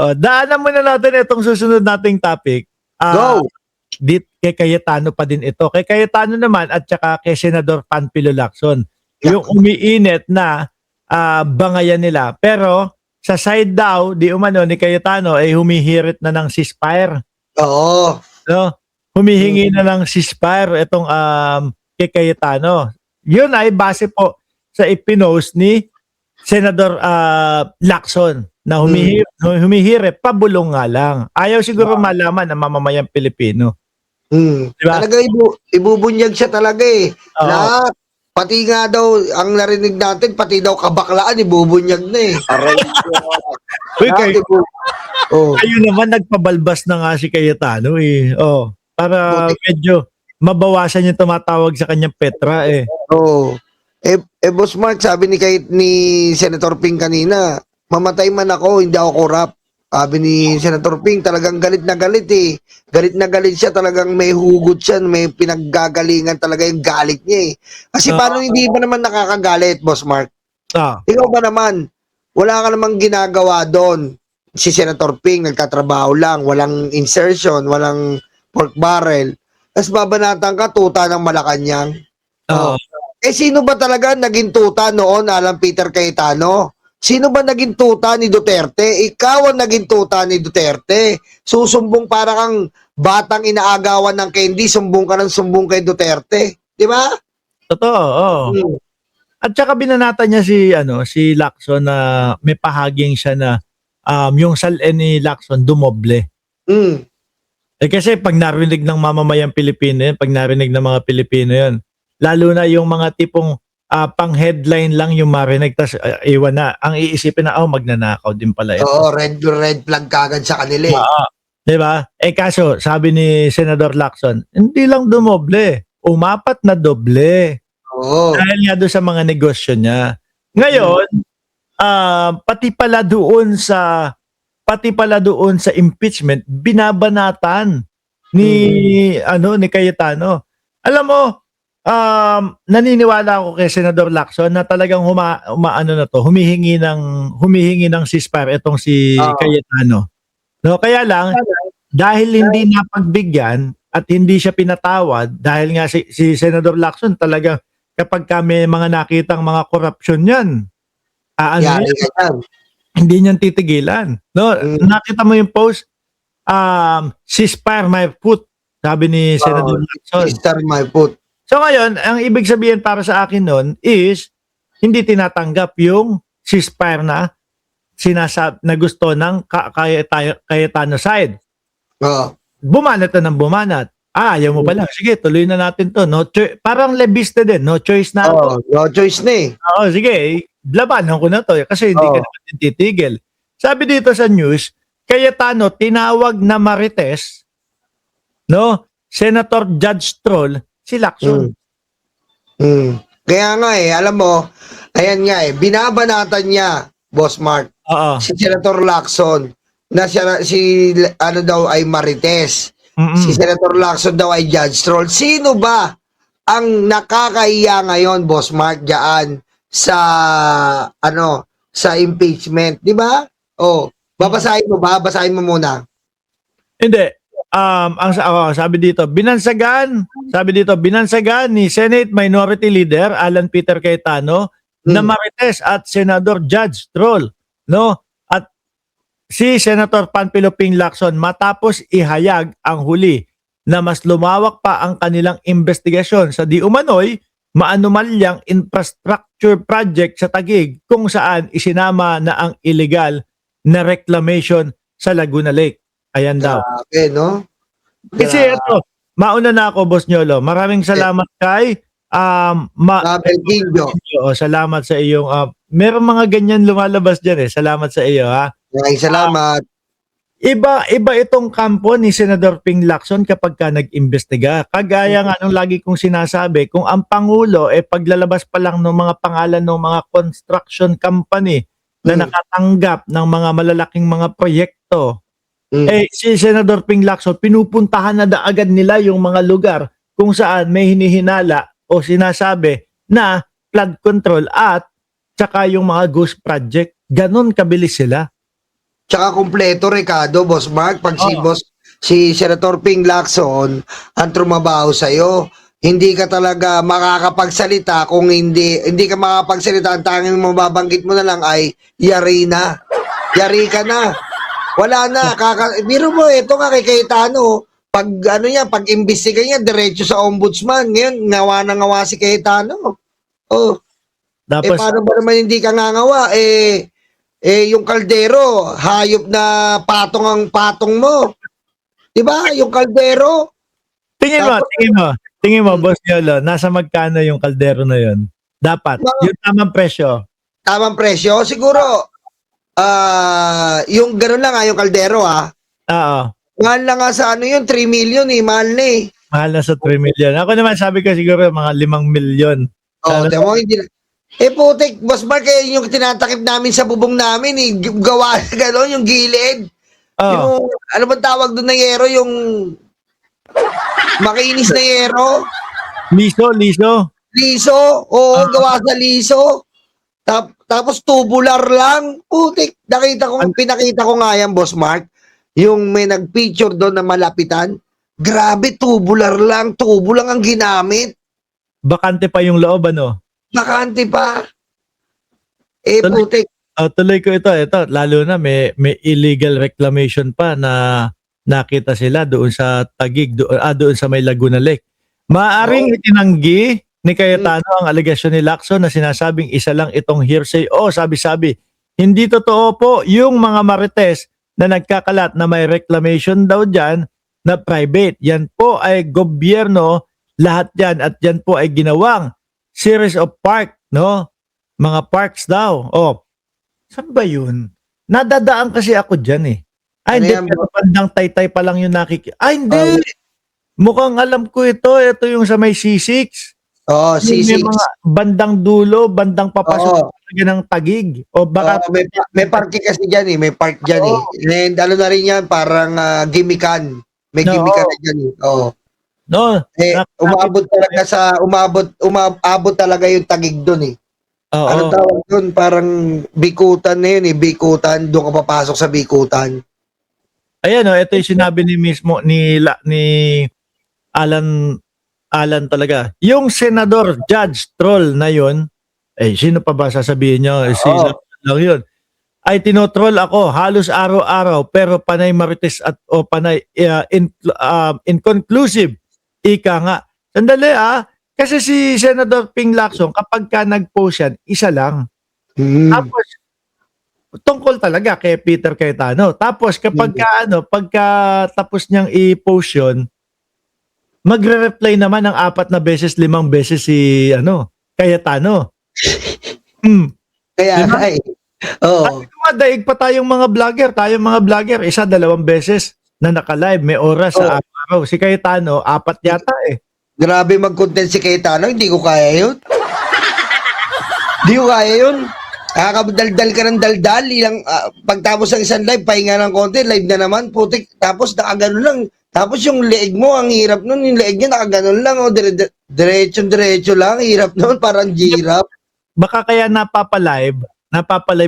Daanan muna natin itong susunod nating topic. Go! Kay Cayetano pa din ito. Kay Cayetano naman at saka kay Senador Panfilo Lacson. Yeah. Yung umiinit na bangayan nila. Pero sa side daw, di umano ni Cayetano ay humihirit na ng ceasefire. Oo. No? Humihingi na ng ceasefire itong kay Cayetano. Yun ay base po sa ipinost ni Senador Lacson na humihirit, pabulong nga lang. Ayaw siguro malaman ng mamamayang Pilipino. Diba? Talaga ibubunyag siya talaga eh. Oo. Lahat. Pati nga daw, ang narinig natin, pati daw kabaklaan, ibubunyag na eh. Uy, Lahat kayo naman nagpabalbas na nga si Cayetano eh. Para Buti. medyo mabawasan yung tumatawag sa kanyang Petra eh. Oo. Boss Mark, sabi ni Senator Ping kanina, mamatay man ako, hindi ako korap. Sabi ni Senator Ping, talagang galit na galit eh. Galit na galit siya, talagang may hugot siya, may pinaggagalingan talaga yung galit niya eh. Kasi paano hindi ba naman nakakagalit, Boss Mark? Ikaw ba naman, wala ka namang ginagawa doon. Si Senator Ping, nagtatrabaho lang, walang insertion, walang pork barrel. Tapos babanatan ka, tuta ng Malacanang. Sino ba talaga naging tuta noon, Alan Peter Cayetano? Sino ba naging tuta ni Duterte? Ikaw ang naging tuta ni Duterte. Susumbong para kang batang inaagawan ng candy, sumbong ka ng sumbong kay Duterte. Di ba? Totoo, oo. At saka binanata niya si Lacson na may pahaging siya na yung salin ni Lacson dumoble. Kasi pag narinig ng mamamayang Pilipino yun, pag narinig ng mga Pilipino yun, lalo na yung mga tipong pang-headline lang yung marinig, tas iwan na. Ang iisipin na, magnanakaw din pala ito. Oo, red flag kagad sa kanila eh. Diba? Kaso, sabi ni Senador Lacson, hindi lang dumoble, umapat na doble. Oo. Dahil nga doon sa mga negosyo niya. Ngayon, pati pala doon sa impeachment, binabanatan ni Cayetano. Alam mo, naniniwala ako kay Senador Lacson na talagang humihingi ng ceasefire itong si Cayetano. No, kaya lang dahil hindi napagbigyan at hindi siya pinatawad dahil nga si Senador Lacson talagang kapag kami mga nakitang mga korupsyon yan, hindi niyan titigilan. No, nakita mo yung post, ceasefire my foot, sabi ni Senador Lacson. Ceasefire my foot. So ngayon, ang ibig sabihin para sa akin nun is hindi tinatanggap yung ceasefire na na gusto ng Cayetano side. Bumanat na ng bumanat. Ayaw mo pala. Sige, tuloy na natin to. No parang lebiste din. No choice na ako. No choice na eh. Sige, labanan ko na to. Kasi hindi ka naman titigil. Sabi dito sa news, Cayetano tinawag na Marites, no? Senator Judge Troll, si Lacson. Kaya nga eh, alam mo, ayan nga eh, binabanatan niya, Boss Mark, si Senator Lacson, na daw ay Marites. Si Senator Lacson daw ay Judge Troll. Sino ba ang nakakahiya ngayon, Boss Mark, diyan sa impeachment, di ba? Babasahin mo ba? Basahin mo muna. Hindi. Sabi dito, binansagan ni Senate Minority Leader Alan Peter Cayetano na Marites at Senador Judge Troll, no? At si Senator Panfilo Ping Lacson matapos ihayag ang huli na mas lumawak pa ang kanilang investigasyon sa di umano'y maanumalyang infrastructure project sa Taguig kung saan isinama na ang illegal na reclamation sa Laguna Lake. Ayan daw. Grabe, no? Kasi ito, mauna na ako, Boss Nyolo. Maraming salamat kay salamat sa iyong meron mga ganyan lumalabas dyan eh. Salamat sa iyo, ha? Maraming salamat. Iba itong kampo ni Senador Ping Lacson kapag ka nag-imbestiga. Kagaya nga nung lagi kong sinasabi, kung ang Pangulo paglalabas pa lang ng mga pangalan ng mga construction company na nakatanggap ng mga malalaking mga proyekto, si Senador Ping Lacson, pinupuntahan na agad nila yung mga lugar kung saan may hinihinala o sinasabi na flood control at saka yung mga ghost project. Ganon kabilis sila. tsaka kumpleto, Ricardo, Boss Mark. Pag si Senator Ping Lacson ang trumabaho sa'yo, hindi ka talaga makakapagsalita kung hindi ka makakapagsalita. Ang tanging mababanggit mo na lang ay yari na. Yari ka na. Wala na. Biro mo, ito nga kay Cayetano, pag pag-imbestiga niya, diretso sa ombudsman. Ngayon, ngawa na ngawa si Cayetano. Oh, Tapos, paano ba naman hindi ka ngangawa? Yung kaldero, hayop na patong ang patong mo. 'Di ba? Yung kaldero, tingin mo, Boss Yolo, nasa magkano yung kaldero na yun? Dapat, yung tamang presyo. tamang presyo. Siguro, yung gano'n lang yung kaldero Oo. Mahal na nga sa ano yun, 3 million mahal na eh. Mahal na sa 3 million. Ako naman sabi ko siguro mga 5 million. Tama mo, hindi na. Putik, Boss Mark, yung tinatakip namin sa bubong namin gawa na gano'n, yung gilid. Oh, Yung, ano ba tawag doon na yero, yung makinis na yero. liso. Liso, gawa sa liso. Tapos tubular lang. Putik, pinakita ko nga yan, Boss Mark. Yung may nag-picture doon na malapitan. Grabe, tubular lang ang ginamit. Bakante pa yung loob, ano? Bakante pa. Putik. Tuloy ko ito, lalo na may illegal reclamation pa na nakita sila doon sa Taguig, doon sa may Laguna Lake. Maaring itinanggi ni Cayetano ang alegasyon ni Lacson na sinasabing isa lang itong hearsay. Sabi-sabi, hindi totoo po yung mga marites na nagkakalat na may reclamation daw dyan na private. Yan po ay gobyerno, lahat yan, at yan po ay ginawang series of park, no? Mga parks daw. Saan ba yun? Nadadaan kasi ako dyan eh. Ano Hindi, yan, pero bandang Taytay pa lang yung hindi. Mukhang alam ko ito. Ito yung sa may C6. C6. May mga bandang dulo, bandang papasok talaga ng Taguig. O baka may parking kasi dyan may park dyan And ano na rin yan, parang gimmickan. May gimmickan na dyan no, umabot talaga yung Taguig doon Anong oo. tawag doon? Parang bikutan na yun bikutan, doon ka papasok sa bikutan. Ayan ito yung sinabi ni mismo ni Alan talaga. Yung senador, judge, troll na yun, sino pa ba sasabihin nyo? Si lang yun. Ay tinotroll ako halos araw-araw pero panay marites at panay inconclusive. Ika nga. Sandali kasi si Senator Ping Lacson kapag ka nag-post yan, isa lang. Tapos tungkol talaga kay Peter Cayetano. Tapos kapag pagka tapos niyang i-post yun, magre-reply naman ng 4 na beses, 5 beses si Cayetano. Kaya diba? Sabi ko nga, daig pa tayong mga vlogger, 1, 2 beses na naka-live, may oras sa araw. Si Cayetano, 4 yata Grabe mag-content si Cayetano, hindi ko kaya yun. Hindi ko kaya yun. Nakakadaldal ka ng daldal, pagtapos ng isang live, pahinga ng konti, live na naman, putik, tapos nakaganon lang. Tapos yung leeg mo, ang hirap nun, yung leeg niya nakaganon lang, diretso lang, hirap nun, parang giraffe. Baka kaya napapalive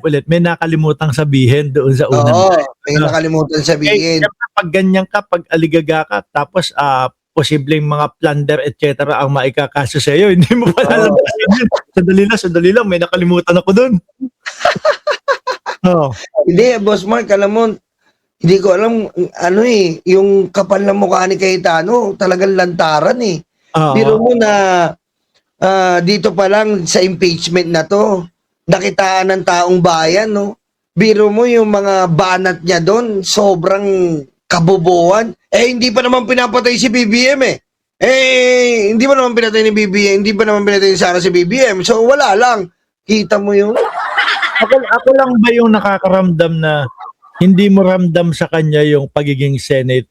ulit, may nakalimutang sabihin doon sa unang live. May nakalimutan sabihin. Pag ganyan ka, pag aligaga ka, tapos posibleng mga plunder, etc. ang maikakaso sa iyo, hindi mo pa lalabasin yun. Sandali lang, may nakalimutan ako doon. Hindi, Boss Mark, alam mo, hindi ko alam, yung kapal na mukha ni Cayetano, talagang lantaran Biro mo na, dito pa lang sa impeachment na to, nakitaan ng taong bayan, no? Biro mo yung mga banat niya doon, sobrang kabobohan. Hindi pa naman pinapatay si BBM hindi pa naman pinatay ni BBM, hindi pa naman pinatay ni Sara si BBM. So wala lang. Kita mo yun. Ako lang ba yung nakakaramdam na hindi mo ramdam sa kanya yung pagiging Senate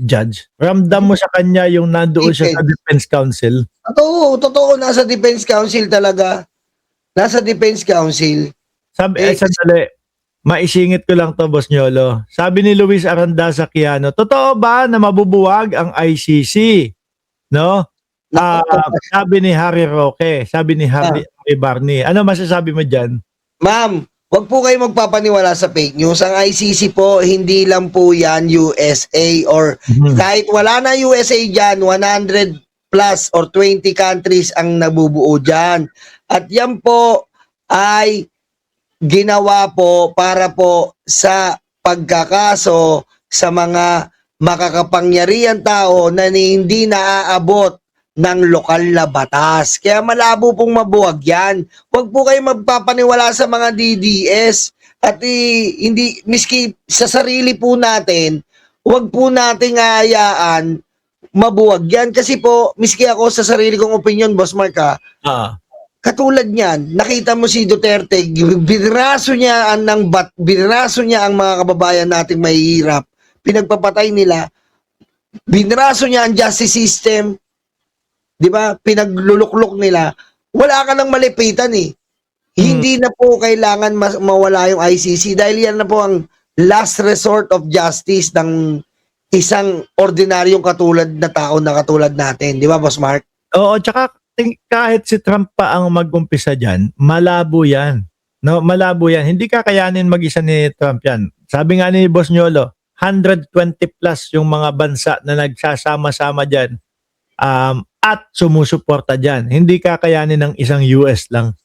judge? Ramdam mo sa kanya yung nandoon siya sa Defense Council? Totoo. Nasa Defense Council talaga. Nasa Defense Council. Sandali. Maisingit ko lang to, Boss Nyolo. Sabi ni Luis Arandaza Quiano, totoo ba na mabubuwag ang ICC? No? Sabi ni Harry Roque, sabi ni Harry Barney. Ano masasabi mo dyan? Ma'am, Wag po kayo magpapaniwala sa fake news. Ang ICC po, hindi lang po yan USA or kahit wala na USA dyan, 100 plus or 20 countries ang nabubuo dyan. At yan po ay ginawa po para po sa pagkakaso sa mga makakapangyarihan tao na hindi naaabot ng lokal na batas. Kaya malabo pong mabuwag yan. Huwag po kayo magpapaniwala sa mga DDS at hindi, miski sa sarili po natin, huwag po nating hayaan mabuwag yan. Kasi po, miski ako sa sarili kong opinion, Boss Mark, katulad niyan, nakita mo si Duterte, binraso niya ang mga kababayan nating mahihirap, pinagpapatay nila, binraso niya ang justice system, di ba, pinagluluklok nila, wala ka nang malipitan eh. Hindi na po kailangan mawala yung ICC dahil yan na po ang last resort of justice ng isang ordinaryong katulad na tao na katulad natin. Di ba, Boss Mark? Oo, tsaka kahit si Trump pa ang mag-umpisa dyan, malabo yan. No, malabo yan. Hindi kakayanin mag-isa ni Trump yan. Sabi nga ni Boss Nyolo, 120 plus yung mga bansa na nagsasama-sama dyan at sumusuporta dyan. Hindi kakayanin ng isang US lang.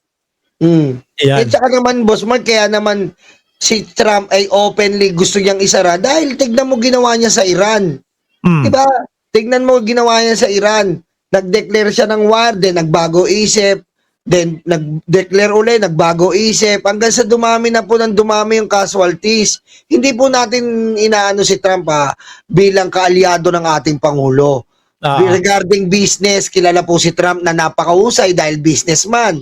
Yan. At saka naman, Boss Mark, kaya naman si Trump ay openly gusto niyang isara dahil tignan mo ginawa niya sa Iran. Diba? Tignan mo ginawa niya sa Iran. Nag-declare siya ng war, then nagbago isip, then nag-declare ulit, nagbago isip, hanggang sa dumami na po ng dumami yung casualties. Hindi po natin inaano si Trump bilang kaalyado ng ating Pangulo. Regarding business, kilala po si Trump na napakahusay dahil businessman.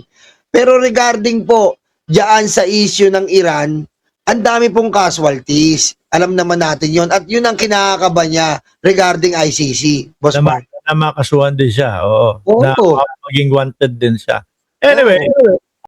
Pero regarding po diyan sa issue ng Iran, ang dami pong casualties. Alam naman natin yon at yun ang kinakakaba niya regarding ICC, Boss Mark. Na makasuhan din siya. Oo. Oo. Na maging wanted din siya. Anyway,